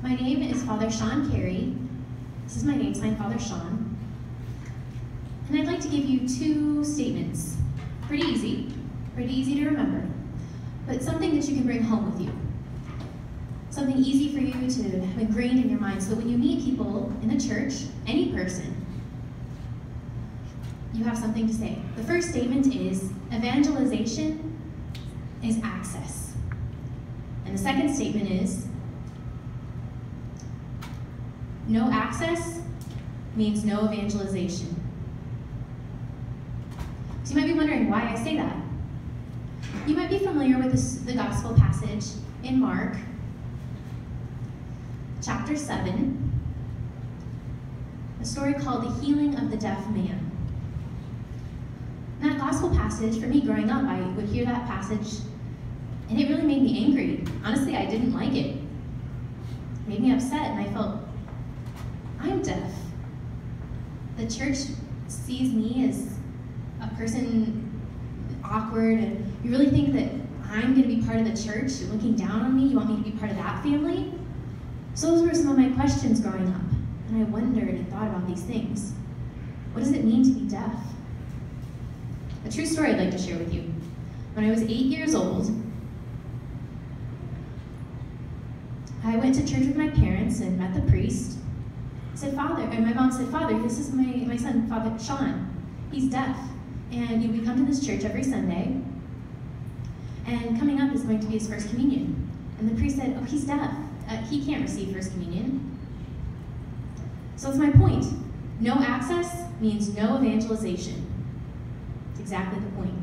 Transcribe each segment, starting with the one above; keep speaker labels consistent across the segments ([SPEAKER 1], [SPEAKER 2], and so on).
[SPEAKER 1] My name is Father Shawn Carey. This is my name sign, Father Shawn. And I'd like to give you two statements. Pretty easy to remember, but something that you can bring home with you. Something easy for you to have ingrained in your mind, so that when you meet people in the church, any person, you have something to say. The first statement is, evangelization is access. And the second statement is, no access means no evangelization. So you might be wondering why I say that. You might be familiar with the gospel passage in Mark, chapter 7, a story called the healing of the deaf man. In that gospel passage, for me growing up, I would hear that passage, and it really made me angry. Honestly, I didn't like it. It made me upset, and I felt, I'm deaf. The church sees me as a person awkward, and you really think that I'm going to be part of the church? You're looking down on me? You want me to be part of that family? So those were some of my questions growing up, and I wondered and thought about these things. What does it mean to be deaf? A true story I'd like to share with you. When I was 8 years old, I went to church with my parents and met the priest. My mom said, Father, this is my son, Father Shawn. He's deaf. And we come to this church every Sunday. And coming up is going to be his first communion. And the priest said, oh, he's deaf. He can't receive first communion. So that's my point. No access means no evangelization. It's exactly the point.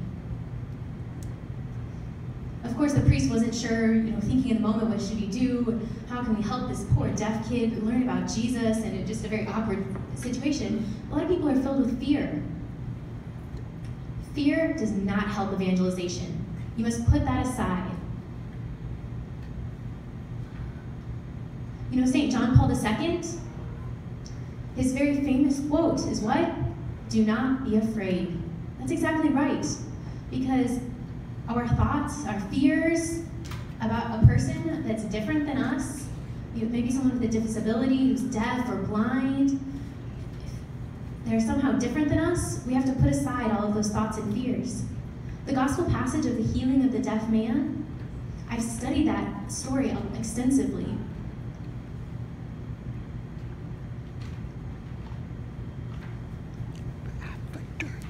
[SPEAKER 1] Of course, the priest wasn't sure, thinking in the moment, what should he do? How can we help this poor deaf kid learn about Jesus? And it's just a very awkward situation. A lot of people are filled with fear. Fear does not help evangelization. You must put that aside. St. John Paul II, his very famous quote is what? Do not be afraid. That's exactly right. Because our thoughts, our fears about a person that's different than us, maybe someone with a disability who's deaf or blind, if they're somehow different than us, we have to put aside all of those thoughts and fears. The gospel passage of the healing of the deaf man, I've studied that story extensively.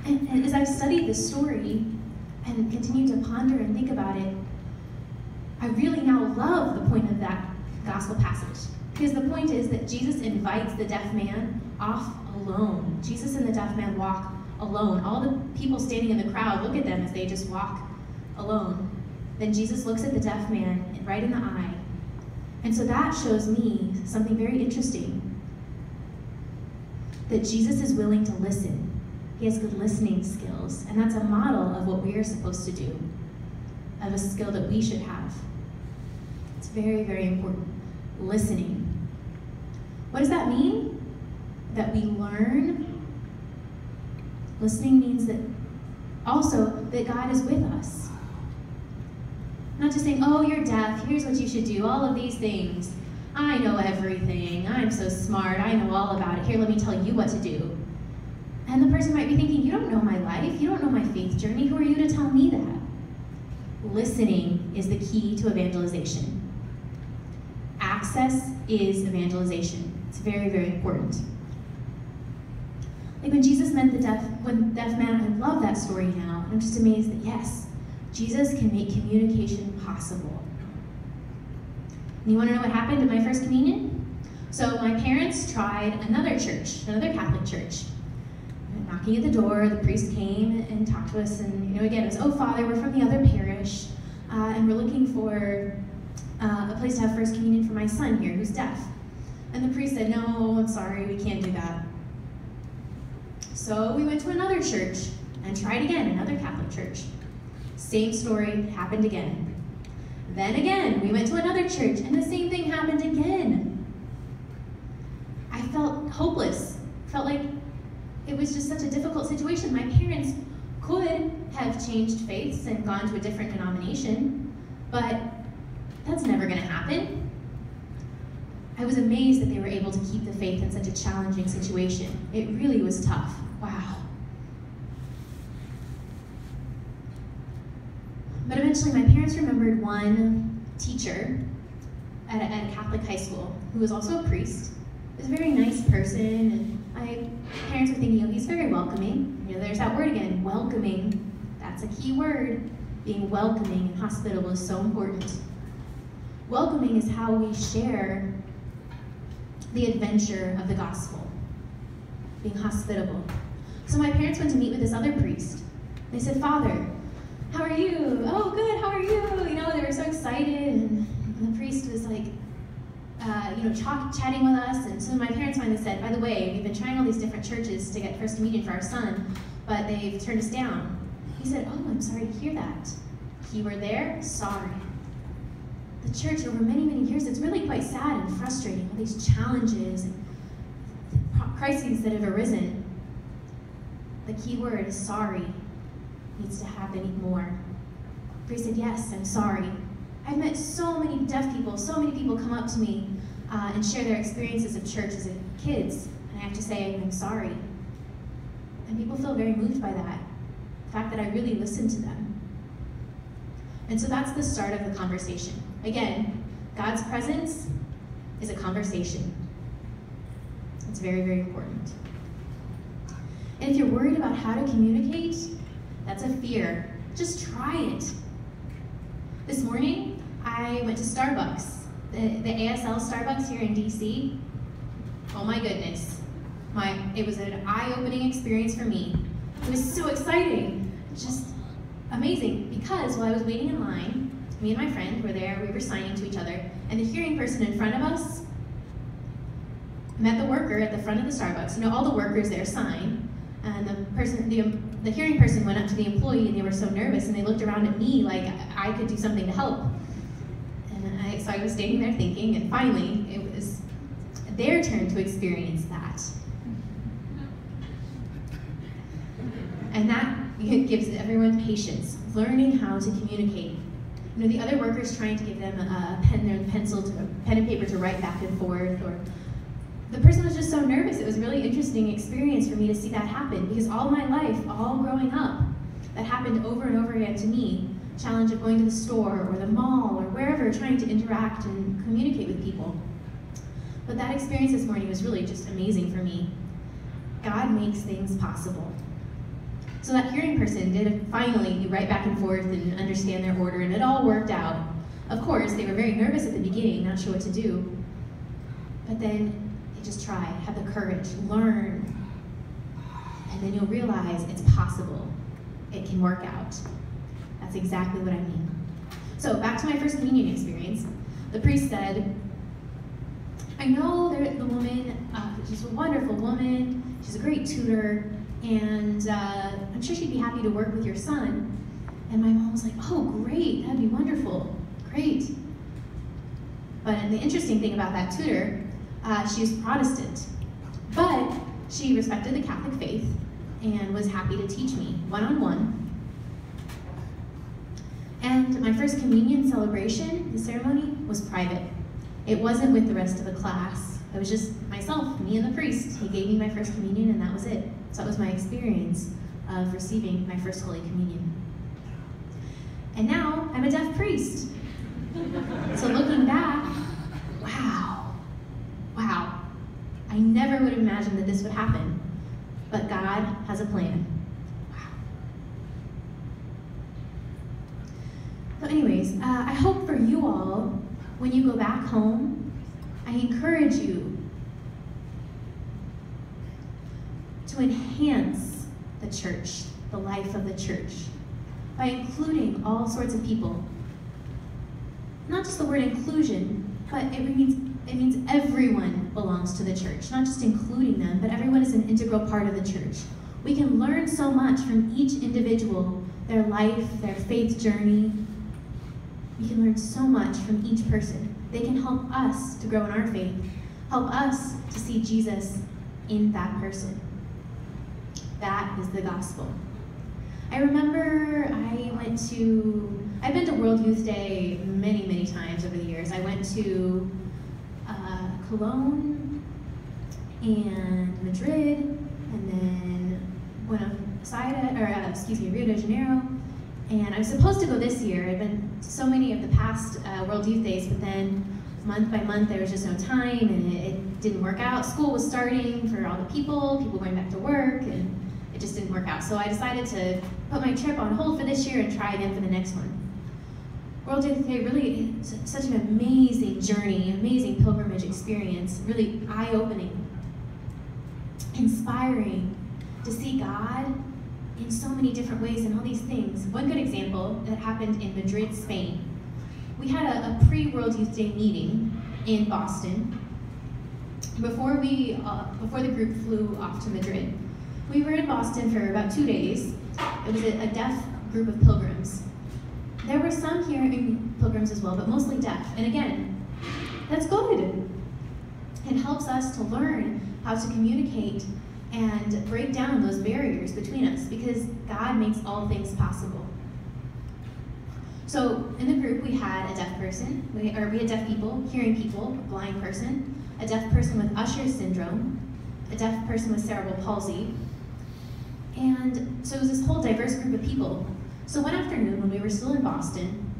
[SPEAKER 1] And as I've studied this story and continue to ponder and think about it, I really now love the point of that gospel passage. Because the point is that Jesus invites the deaf man off alone. Jesus and the deaf man walk alone. All the people standing in the crowd look at them as they just walk alone. Then Jesus looks at the deaf man right in the eye. And so that shows me something very interesting. That Jesus is willing to listen. He has good listening skills, and that's a model of what we are supposed to do, of a skill that we should have. It's very, very important. Listening. What does that mean? That we learn. Listening means that also that God is with us. Not just saying, oh, you're deaf, here's what you should do, all of these things. I know everything, I'm so smart, I know all about it. Here, let me tell you what to do. And the person might be thinking, you don't know my life, you don't know my faith journey, who are you to tell me that? Listening is the key to evangelization. Access is evangelization. It's very, very important. Like when Jesus met the deaf man, I love that story now. And I'm just amazed that yes, Jesus can make communication possible. And you want to know what happened at my first communion? So my parents tried another church, another Catholic church. Knocking at the door, the priest came and talked to us, and again, it was, oh, Father, we're from the other parish, and we're looking for a place to have first communion for my son here, who's deaf. And the priest said, no, I'm sorry, we can't do that. So we went to another church and tried again, another Catholic church. Same story happened again. Then again, we went to another church, and the same thing happened again. I felt hopeless, felt like it was just such a difficult situation. My parents could have changed faiths and gone to a different denomination, but that's never going to happen. I was amazed that they were able to keep the faith in such a challenging situation. It really was tough. Wow. But eventually my parents remembered one teacher at a Catholic high school who was also a priest. He was a very nice person, and my parents were thinking, oh, he's very welcoming. You know, there's that word again, welcoming. That's a key word. Being welcoming and hospitable is so important. Welcoming is how we share the adventure of the gospel, being hospitable. So my parents went to meet with this other priest. They said, Father, how are you? Oh, good, how are you? You know, they were so excited, and the priest was like, chatting with us. And so my parents finally said, by the way, we've been trying all these different churches to get First Communion for our son, but they've turned us down. He said, oh, I'm sorry to hear that. Keyword there, sorry. The church, over many, many years, it's really quite sad and frustrating, all these challenges and crises that have arisen. The key word is sorry. Needs to happen more. Bree said, yes, I'm sorry. I've met so many deaf people, so many people come up to me and share their experiences of church as kids, and I have to say, I'm sorry. And people feel very moved by that, the fact that I really listened to them. And so that's the start of the conversation. Again, God's presence is a conversation. It's very, very important. And if you're worried about how to communicate, that's a fear. Just try it. This morning, I went to Starbucks, the ASL Starbucks here in DC. Oh my goodness. It was an eye-opening experience for me. It was so exciting. Just amazing, because while I was waiting in line, me and my friend were there, we were signing to each other, and the hearing person in front of us met the worker at the front of the Starbucks. You know, all the workers there sign, and the hearing person went up to the employee, and they were so nervous, and they looked around at me like I could do something to help. And so I was standing there thinking, and finally, it was their turn to experience that. And that gives everyone patience, learning how to communicate. You know, the other workers trying to give them a pen and pencil, pen and paper to write back and forth, or the person was just so nervous. It was a really interesting experience for me to see that happen, because all my life, all growing up, that happened over and over again to me. Challenge of going to the store or the mall or wherever, trying to interact and communicate with people. But that experience this morning was really just amazing for me. God makes things possible. So that hearing person did finally write back and forth and understand their order, and it all worked out. Of course, they were very nervous at the beginning, not sure what to do. But then they just try, have the courage, learn, and then you'll realize it's possible. It can work out. That's exactly what I mean. So back to my First Communion experience. The priest said, I know the woman, she's a wonderful woman, she's a great tutor, and I'm sure she'd be happy to work with your son. And my mom was like, oh, great, that'd be wonderful, great. But the interesting thing about that tutor, she was Protestant, but she respected the Catholic faith and was happy to teach me one-on-one. And my First Communion celebration, the ceremony, was private. It wasn't with the rest of the class. It was just myself, me and the priest. He gave me my First Communion, and that was it. So that was my experience of receiving my First Holy Communion. And now I'm a deaf priest. So looking back, wow. I never would have imagined that this would happen, but God has a plan. So anyways, I hope for you all, when you go back home, I encourage you to enhance the church, the life of the church, by including all sorts of people. Not just the word inclusion, but it means everyone belongs to the church, not just including them, but everyone is an integral part of the church. We can learn so much from each individual, their life, their faith journey. We can learn so much from each person. They can help us to grow in our faith, help us to see Jesus in that person. That is the gospel. I remember I've been to World Youth Day many, many times over the years. I went to Cologne and Madrid, and then Rio de Janeiro. And I was supposed to go this year. I've been to so many of the past World Youth Days, but then month by month there was just no time, and it didn't work out. School was starting for all the people going back to work, and it just didn't work out. So I decided to put my trip on hold for this year and try again for the next one. World Youth Day really is such an amazing journey, amazing pilgrimage experience, really eye-opening, inspiring to see God in so many different ways and all these things. One good example that happened in Madrid, Spain. We had a pre-World Youth Day meeting in Boston before the group flew off to Madrid. We were in Boston for about 2 days. It was a deaf group of pilgrims. There were some hearing pilgrims as well, but mostly deaf. And again, that's good. It helps us to learn how to communicate and break down those barriers between us, because God makes all things possible. So in the group we had a deaf person, we had deaf people, hearing people, a blind person, a deaf person with Usher's syndrome, a deaf person with cerebral palsy, and so it was this whole diverse group of people. So one afternoon when we were still in Boston,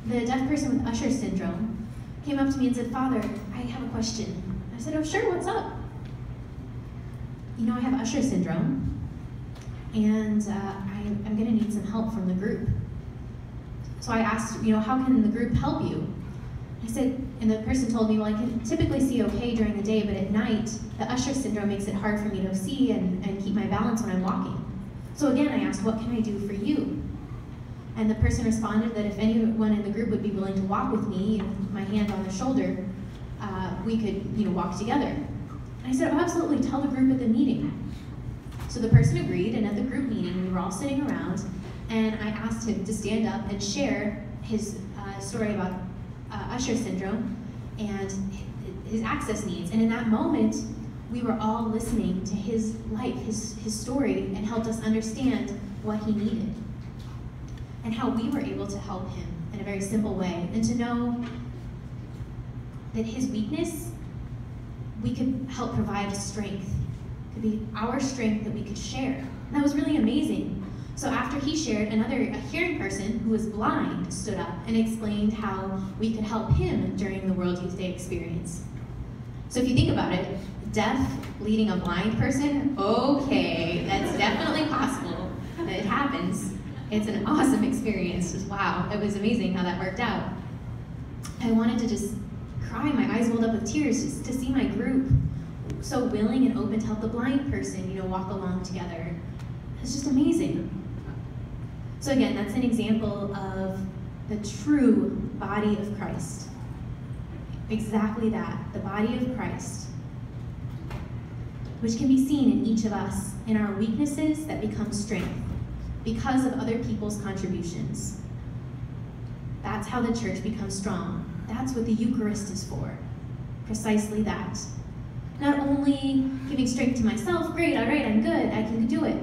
[SPEAKER 1] the deaf person with Usher's syndrome came up to me and said, "Father, I have a question." I said, "Oh sure, what's up?" "You know, I have Usher's syndrome, and I'm gonna need some help from the group." So I asked, "How can the group help you?" I said, and the person told me, "Well, I can typically see okay during the day, but at night, the Usher syndrome makes it hard for me to see and keep my balance when I'm walking." So again, I asked, "What can I do for you?" And the person responded that if anyone in the group would be willing to walk with me, my hand on their shoulder, we could, walk together. And I said, "Oh, absolutely, tell the group at the meeting." So the person agreed, and at the group meeting, we were all sitting around, and I asked him to stand up and share his story about Usher syndrome and his access needs. And in that moment, we were all listening to his life, his story, and helped us understand what he needed and how we were able to help him in a very simple way, and to know that his weakness, we could help provide strength. It could be our strength that we could share. And that was really amazing. So after he shared, a hearing person who was blind stood up and explained how we could help him during the World Youth Day experience. So if you think about it, deaf leading a blind person, okay, that's definitely possible. It happens. It's an awesome experience. Just wow, it was amazing how that worked out. I wanted to just cry, my eyes welled up with tears just to see my group so willing and open to help the blind person, walk along together. It's just amazing. So again, that's an example of the true body of Christ. Exactly that, the body of Christ, which can be seen in each of us, in our weaknesses that become strength because of other people's contributions. That's how the church becomes strong. That's what the Eucharist is for, precisely that. Not only giving strength to myself, great, all right, I'm good, I can do it,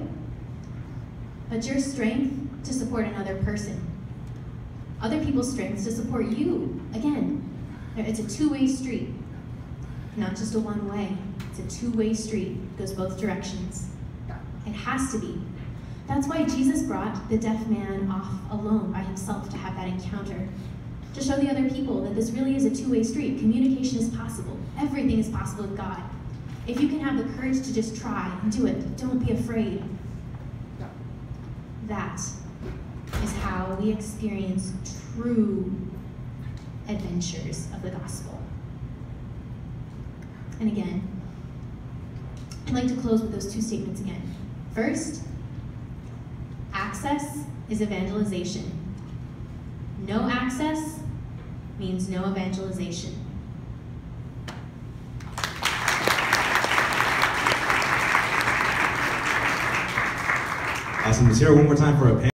[SPEAKER 1] but your strength to support another person. Other people's strengths to support you. Again, it's a two-way street, not just a one-way. It's a two-way street. It goes both directions. It has to be. That's why Jesus brought the deaf man off alone by himself to have that encounter, to show the other people that this really is a two-way street. Communication is possible. Everything is possible with God. If you can have the courage to just try and do it, don't be afraid. That is how we experience true adventures of the gospel. And again, I'd like to close with those two statements again. First, access is evangelization. No access means no evangelization.
[SPEAKER 2] Awesome. Let's hear it one more time for a